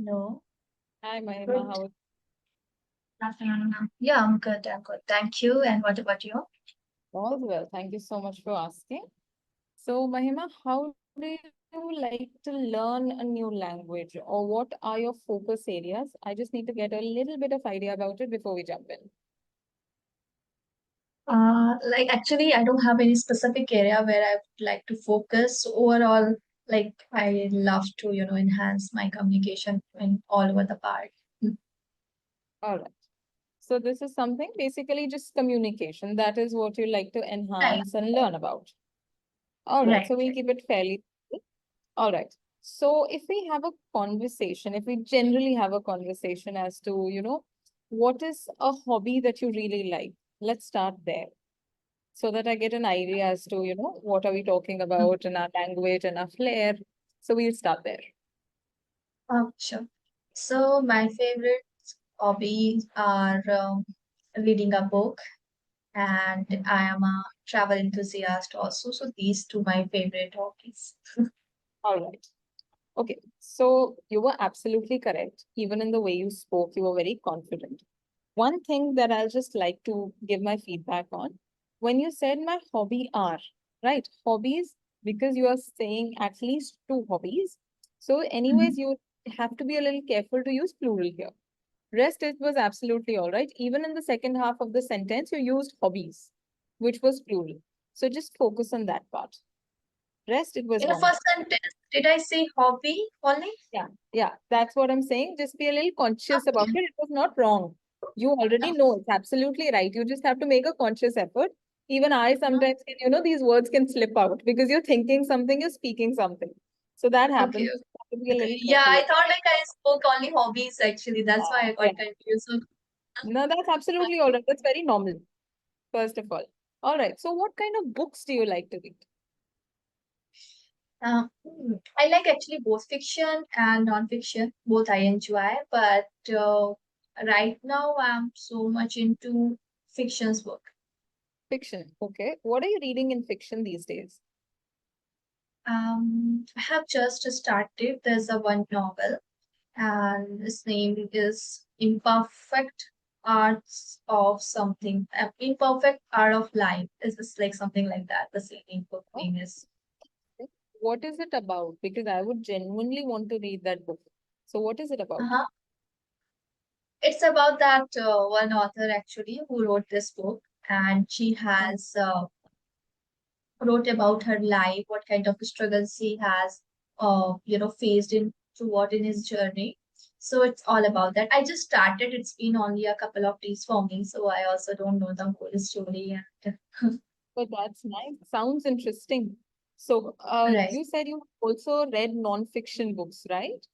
No. Hi, Mahima. Good How afternoon, ma'am. Yeah, I'm good. I'm good. Thank you. And what about you? all well? Thank you so much for asking. So, Mahima, how do you like to learn a new language, or what are your focus areas? I just need to get a little bit of idea about it before we jump in. Like actually, I don't have any specific area where I would like to focus. Overall, like I love to, enhance my communication in all over the part. Mm. All right. So, this is something basically just communication. That is what you like to Right, enhance and learn about. All right. right, So, we'll right. keep it fairly simple. All right. So if we have a conversation, if we generally have a conversation as to, what is a hobby that you really like? Let's start there so that I get an idea as to, what are we talking Mm. about in our language and our flair. So we'll start there. Sure. So my favorite hobbies are reading a book, and I am a travel enthusiast also. So these two my favorite hobbies. All right. Okay. So you were absolutely correct. Even in the way you spoke, you were very confident. One thing that I'll just like to give my feedback on, when you said my hobby are, right? Hobbies, because you are saying at least two hobbies. So, anyways, Mhm. you have to be a little careful to use plural here. Rest, it was absolutely all right. Even in the second half of the sentence, you used hobbies, which was plural. So, just focus on that part. Rest, it was In the first wonderful. sentence, did I say hobby only? Yeah, yeah, that's what I'm saying. Just be a little conscious about Okay. it. It was not wrong. You already know it's absolutely right. You just have to make a conscious effort. Even I Mhm. sometimes can, these words can slip out because you're thinking something, you're speaking something. So that Okay. happens. Okay. You have to be a Okay. little Yeah, careful. I thought like I spoke only hobbies actually. That's why I Yeah. got confused. So, No, that's absolutely all right. That's very normal, first of all. All right. So what kind of books do you like to read? I like actually both fiction and non-fiction. Both I enjoy, but right now I'm so much into fiction's book. Fiction. Okay. What are you reading in fiction these days? I have just started. There's a one novel, and his name is Imperfect Arts of something. Imperfect Art of Life. Is this like something like that? The same book Oh, name is. what is it about? Because I would genuinely want to read that book. So what is it about? Uh-huh. It's about that one author actually who wrote this book, and she Mm. has wrote about her life, what kind of struggles she has, faced in throughout in his journey. So it's all about that. I just started. It's been only a couple of days for me, so I also don't know the whole story. And But that's nice. Sounds interesting. So, right, you said you also read non-fiction books, right?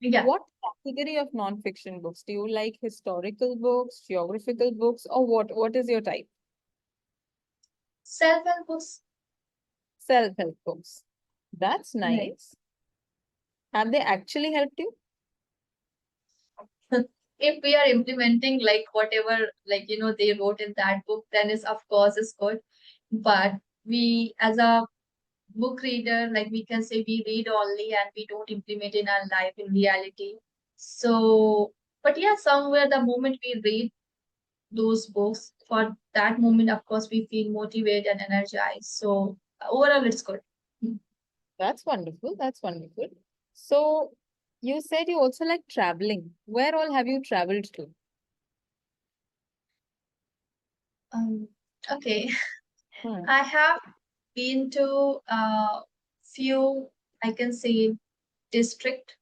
yeah, What category of non-fiction books? Do you like historical books, geographical books, or what? What is your type? self-help books. Self-help books. That's Right. nice. Have they actually helped you? If we are implementing like whatever they wrote in that book, then is of course is good. But we as a book reader, like we can say we read only and we don't implement in our life in reality. So, but yeah, somewhere the moment we read those books, for that moment, of course, we feel motivated and energized. So overall, it's good. That's wonderful. That's wonderful. So, you said you also like traveling. Where all have you traveled to? Um, okay, Hmm. I have been to few, I can say, district,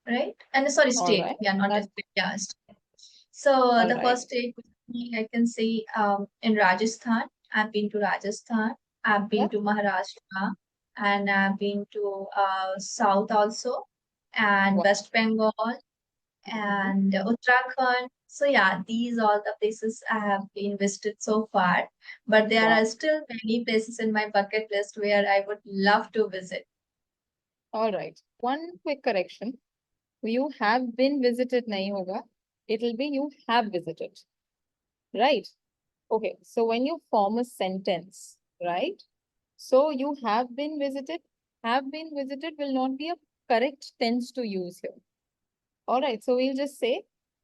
right? And sorry, All state. right. Yeah, not That's district. Yeah. So all the right. first state I can say in Rajasthan. I've been to Rajasthan. I've been Yeah. to Maharashtra, and I've been to South also, and What? West Bengal Mhm. and Uttarakhand. So yeah, these are the places I have been visited so far. But there Wow. are still many places in my bucket list where I would love to visit. All right. One quick correction. You have been visited nahi hoga. It'll be you have visited. Right? Okay. So when you form a sentence, right? So you have been visited will not be a correct tense to use here. All right. So we'll just say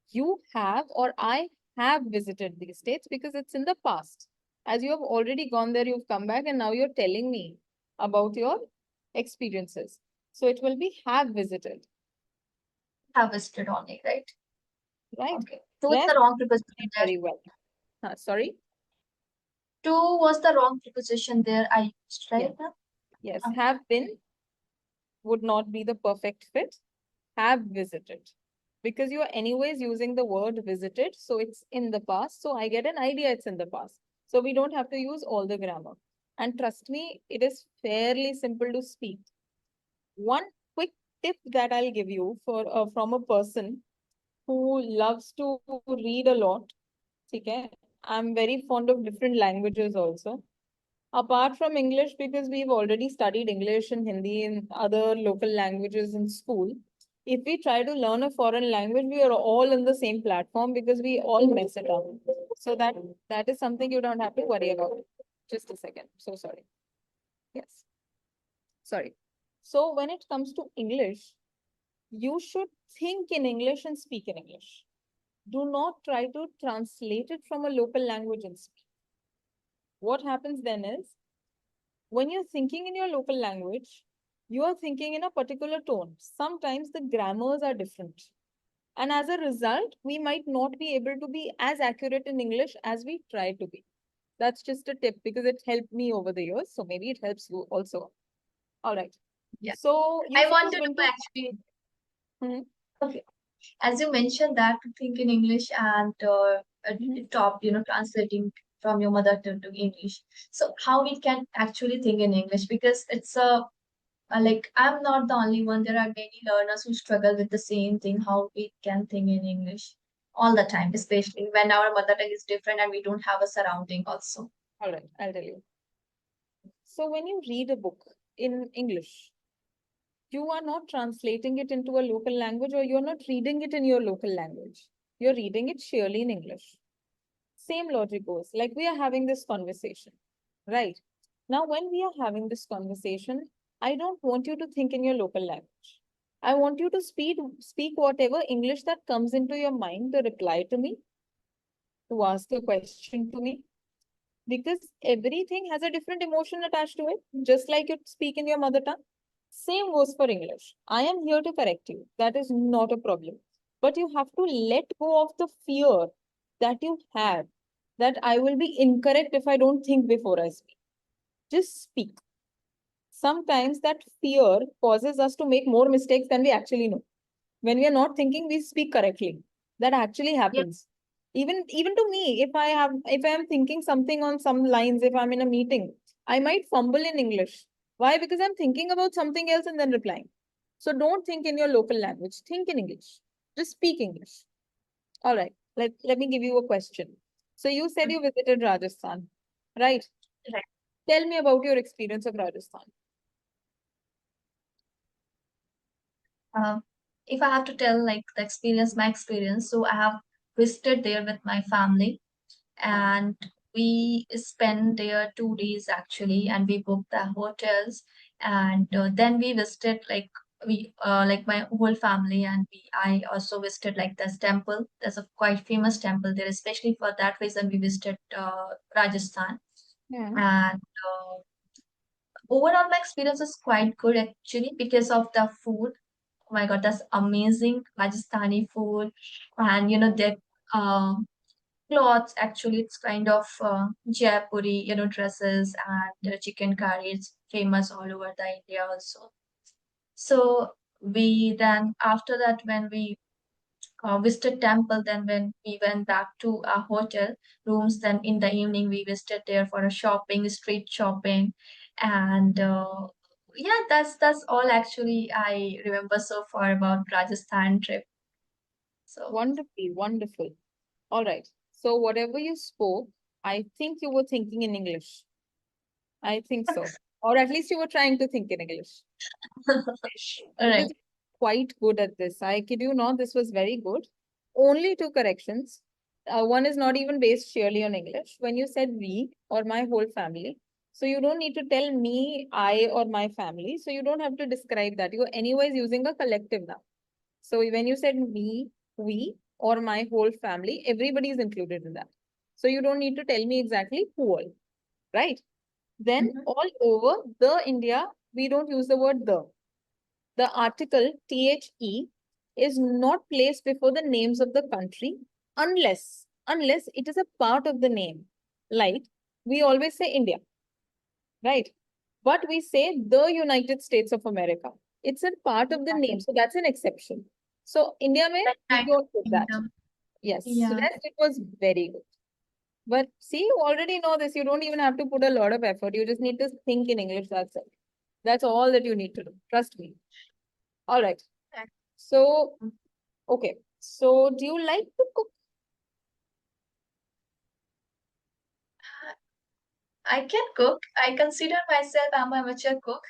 you have or I have visited these states because it's in the past. As you have already gone there, you've come back and now you're telling me about your experiences. So it will be have visited, Have visited only, right? right? Okay. Two is the Rest wrong preposition did there. very well. Sorry. Two was the wrong preposition there I used, Yes. right? Yes. Okay. Have been would not be the perfect fit. Have visited. Because you are anyways using the word visited, so it's in the past. So I get an idea it's in the past. So we don't have to use all the grammar. And trust me, it is fairly simple to speak. One quick tip that I'll give you for from a person who loves to read a lot. Okay, I'm very fond of different languages also. Apart from English, because we've already studied English and Hindi and other local languages in school, if we try to learn a foreign language, we are all in the same platform because we all mess it up. So that is something you don't have to worry about. Just a second. So sorry. Yes. Sorry. So when it comes to English, you should think in English and speak in English. Do not try to translate it from a local language and speak. What happens then is when you're thinking in your local language, you are thinking in a particular tone. Sometimes the grammars are different. And as a result, we might not be able to be as accurate in English as we try to be. That's just a tip because it helped me over the years. So maybe it helps you also. All right. Yeah. So you I said want you've to been know to. actually. Mhm, Okay. As you mentioned that to think in English and mhm. top, translating from your mother tongue to English. So how we can actually think in English because it's like I'm not the only one. There are many learners who struggle with the same thing. How we can think in English all the time, especially when our mother tongue is different and we don't have a surrounding also. All right. I'll tell you. So when you read a book in English, you are not translating it into a local language or you're not reading it in your local language. You're reading it surely in English. Same logic goes. Like we are having this conversation, right? Now, when we are having this conversation, I don't want you to think in your local language. I want you to speak whatever English that comes into your mind to reply to me, to ask a question to me, because everything has a different emotion attached to it, just like you speak in your mother tongue. Same goes for English. I am here to correct you. That is not a problem. But you have to let go of the fear that you have that I will be incorrect if I don't think before I speak. Just speak. Sometimes that fear causes us to make more mistakes than we actually know. When we are not thinking, we speak correctly. That actually Yeah. happens. Even to me, if I am thinking something on some lines, if I'm in a meeting, I might fumble in English. Why? Because I'm thinking about something else and then replying. So don't think in your local language. Think in English. Just speak English. All right. Let me give you a question. So you said you visited Rajasthan, right? Right. Tell me about your experience of Rajasthan. Um, if I have to tell like the experience, my experience, so I have visited there with my family and we spent there 2 days actually and we booked the hotels and then we visited like my whole family and I also visited like this temple. There's a quite famous temple there, especially for that reason we visited Rajasthan Yeah. and overall my experience is quite good actually because of the food. Oh my God, that's amazing Rajasthani food. And their clothes, actually, it's kind of Jaipuri, dresses and chicken curry. It's famous all over the India also. So we then, after that, when we visited temple, then when we went back to our hotel rooms, then in the evening we visited there for a shopping, street shopping. And yeah, that's all actually I remember so far about Rajasthan trip. So Wonderful, wonderful. All right. So whatever you spoke, I think you were thinking in English. I think so. Or at least you were trying to think in English. all Because right. you're quite good at this. I kid you not, this was very good. Only two corrections. One is not even based sheerly on English. When you said we or my whole family, so you don't need to tell me, I or my family. So you don't have to describe that. You're anyways using a collective now. So when you said me, we, or my whole family, everybody is included in that. So you don't need to tell me exactly who all, right? Then Mhm. all over the India, we don't use the word the. The article THE is not placed before the names of the country unless it is a part of the name. Like we always say India, right? But we say the United States of America. It's a part of the name, so that's an exception. So India mein, Like we United don't put that. Kingdom. Yes, so Yeah. rest it was very good. But see, you already know this. You don't even have to put a lot of effort. You just need to think in English. That's it. That's all that you need to do. Trust me. All right. So, okay. So, do you like to cook? I can cook. I consider myself I'm a amateur cook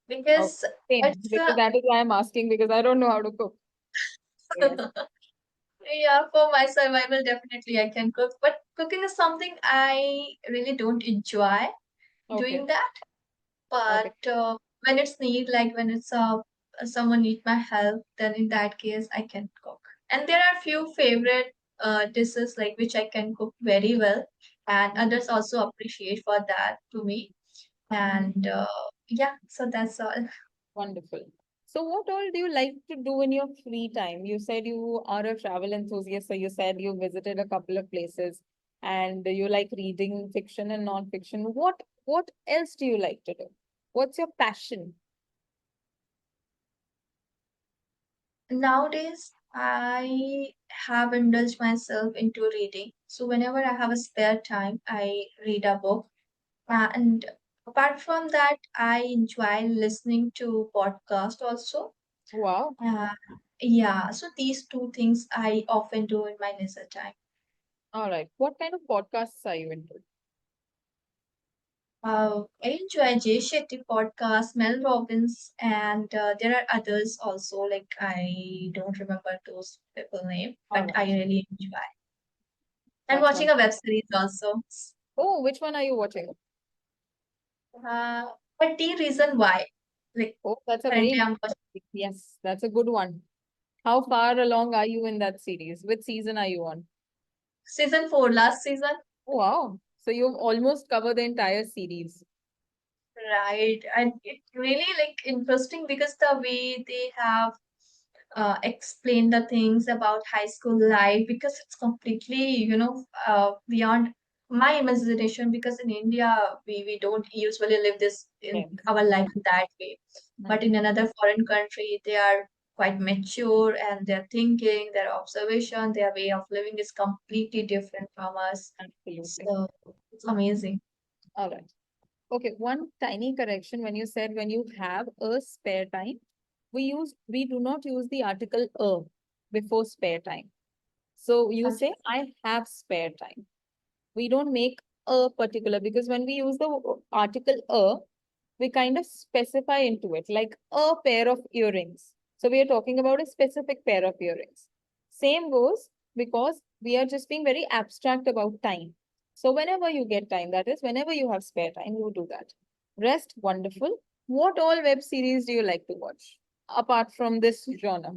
Oh, because same. it's Because that is why I'm asking because I don't know how to cook. Yes. yeah, for my survival definitely I can cook. But cooking is something I really don't enjoy Okay. doing that. Okay. But when it's need, like when it's someone need my help, then in that case I can cook. And there are few favorite dishes like which I can cook very well, and others also appreciate for that to me. Mhm. And yeah, so that's all. Wonderful. So, what all do you like to do in your free time? You said you are a travel enthusiast, so you said you visited a couple of places and you like reading fiction and non-fiction. What else do you like to do? What's your passion? Nowadays, I have indulged myself into reading. So whenever I have a spare time, I read a book. And apart from that, I enjoy listening to podcast also. Wow. Uh, yeah, so these two things I often do in my leisure time. All right. What kind of podcasts are you into? I enjoy Jay Shetty podcast, Mel Robbins, and there are others also. Like I don't remember those people name, All but I right. really enjoy. And That's watching one. a web series also. Oh, which one are you watching? But the reason why, like Oh, that's a very currently nice I'm watching topic. Yes, that's a good one. How far along are you in that series? Which season are you on? season 4, last season. Oh, wow. So you've almost covered the entire series. Right. And it really like interesting because the way they have explained the things about high school life because it's completely, beyond my imagination because in India we don't usually live this in Yes. our life in that way. But in Mhm. another foreign country, they are quite mature and their thinking, their observation, their way of living is completely different from us. Absolutely. So it's amazing. All right. Okay, one tiny correction when you said when you have a spare time, we do not use the article a before spare time. So you Okay. say I have spare time. We don't make a particular because when we use the article a, we kind of specify into it like a pair of earrings. So we are talking about a specific pair of earrings. Same goes because we are just being very abstract about time. So whenever you get time, that is, whenever you have spare time, you do that. Rest, wonderful. What all web series do you like to watch apart from this genre?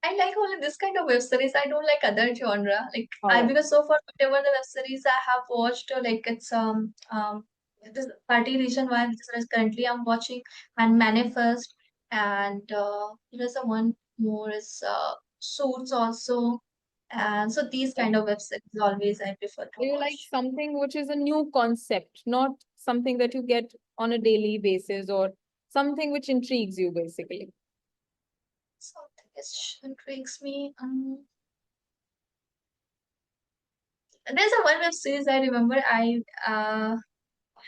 I like only this kind of web series. I don't like other genre. Like All I right. because so far whatever the web series I have watched, like it's this party reason why this is currently I'm watching and Manifest and there's a one more is Suits also. And so these Right. kind of web series always I prefer to Do you like watch. something which is a new concept, not something that you get on a daily basis or something which intrigues you basically? Something which intrigues me. There's a one web series I remember I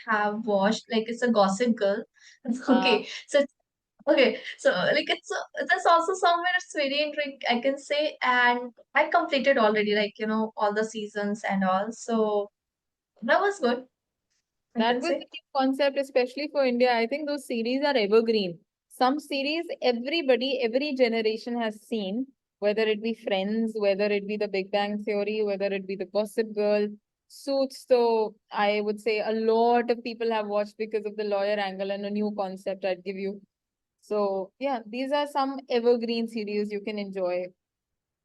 have watched like it's a Gossip Girl. Uh, Okay, so okay, so like it's that's also somewhere it's very intriguing I can say, and I completed already like all the seasons and all, so that was good I that can was say. the new concept, especially for India. I think those series are evergreen. Some series everybody, every generation has seen, whether it be Friends, whether it be The Big Bang Theory, whether it be The Gossip Girl, Suits. So I would say a lot of people have watched because of the lawyer angle and a new concept I'd give you. So yeah, these are some evergreen series you can enjoy.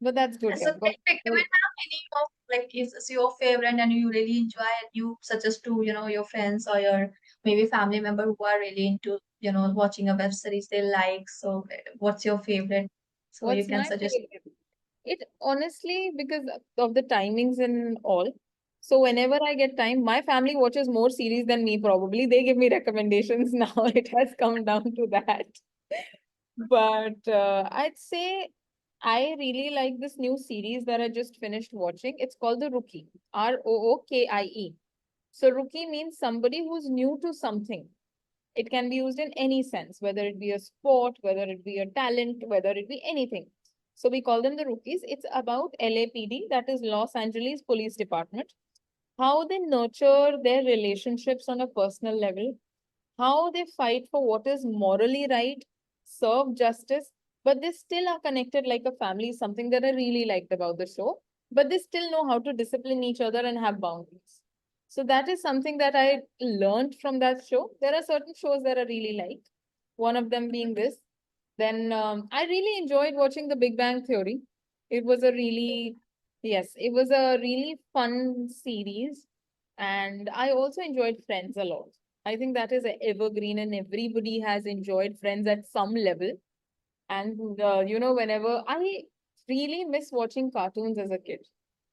But that's good, So yeah. can you recommend now any of like is your favorite and you really enjoy and you suggest to your friends or your maybe family member who are really into watching a web series they like. So what's your favorite? So you What's can my suggest. favorite? It honestly, because of the timings and all. So whenever I get time, my family watches more series than me probably. They give me recommendations now. It has come down to that. But I'd say I really like this new series that I just finished watching. It's called The Rookie, Rookie. So rookie means somebody who's new to something. It can be used in any sense, whether it be a sport, whether it be a talent, whether it be anything. So we call them the rookies. It's about LAPD, that is Los Angeles Police Department, how they nurture their relationships on a personal level, how they fight for what is morally right, serve justice, but they still are connected like a family, something that I really liked about the show. But they still know how to discipline each other and have boundaries. So that is something that I learned from that show. There are certain shows that I really like, one of them being this. Then I really enjoyed watching The Big Bang Theory. It was a really, yes, it was a really fun series. And I also enjoyed Friends a lot. I think that is a evergreen and everybody has enjoyed Friends at some level. And whenever I really miss watching cartoons as a kid.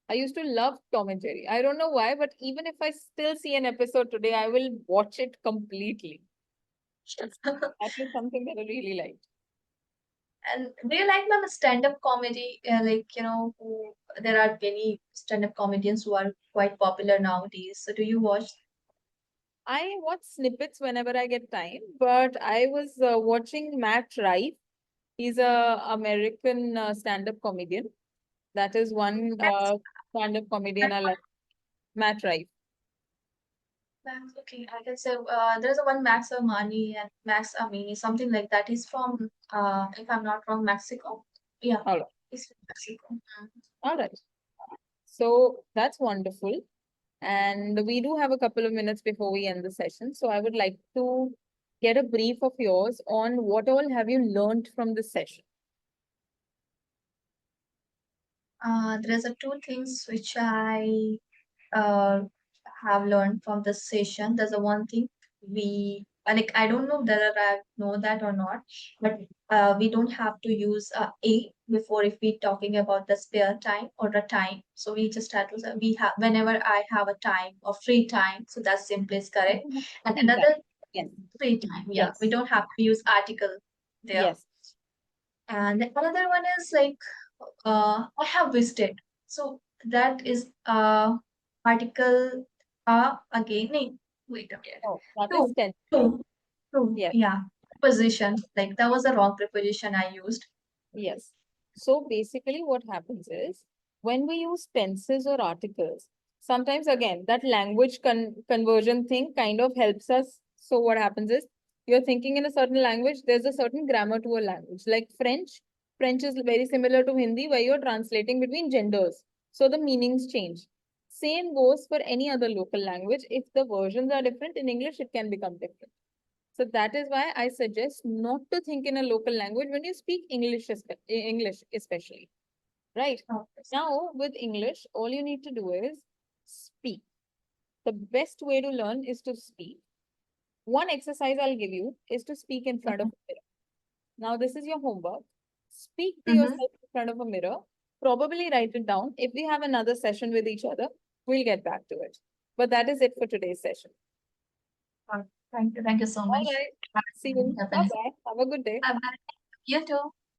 I used to love Tom and Jerry. I don't know why, but even if I still see an episode today, I will watch it completely. That is something that I really liked. And do you like ma'am stand-up comedy? There are many stand-up comedians who are quite popular nowadays. So do you watch? I watch snippets whenever I get time, but I was watching Matt Rife. He's a American stand-up comedian. That is one Max, stand-up comedian I like. Matt Rife. Max, okay, I can say there's a one Max Armani and Max Amini, something like that. He's from if I'm not wrong, Mexico. Yeah, All right. he's from Mexico. Mm. All right. So that's wonderful. And we do have a couple of minutes before we end the session. So I would like to get a brief of yours on what all have you learned from this session. There's a two things which I uh, have learned from this session. There's a one thing like I don't know whether I know that or not, but we don't have to use a before if we talking about the spare time or the time. So we just have to say we have whenever I have a time or free time. So that simply is correct. And Free time. another Yes. free time, yeah, we Yes. don't have to use article there. Yes. And another one is like I have visited. So that is article again. Wait a minute. Oh, that is Two, 10. two, two. Yes. Yeah, preposition. Like that was a wrong preposition I used. Yes. So basically, what happens is when we use tenses or articles, sometimes again that language conversion thing kind of helps us. So what happens is you're thinking in a certain language, there's a certain grammar to a language. Like French, French is very similar to Hindi where you're translating between genders. So the meanings change. Same goes for any other local language. If the versions are different in English, it can become different. So that is why I suggest not to think in a local language when you speak English, English especially, right? Okay. Now with English, all you need to do is speak. The best way to learn is to speak. One exercise I'll give you is to speak in front of a mirror. Now this is your homework. Speak to Mm-hmm. yourself in front of a mirror. Probably write it down. If we have another session with each other, we'll get back to it. But that is it for today's session. Thank you. Thank you so All much. right. See you. Have a Bye bye. Have a good day. bye. You too.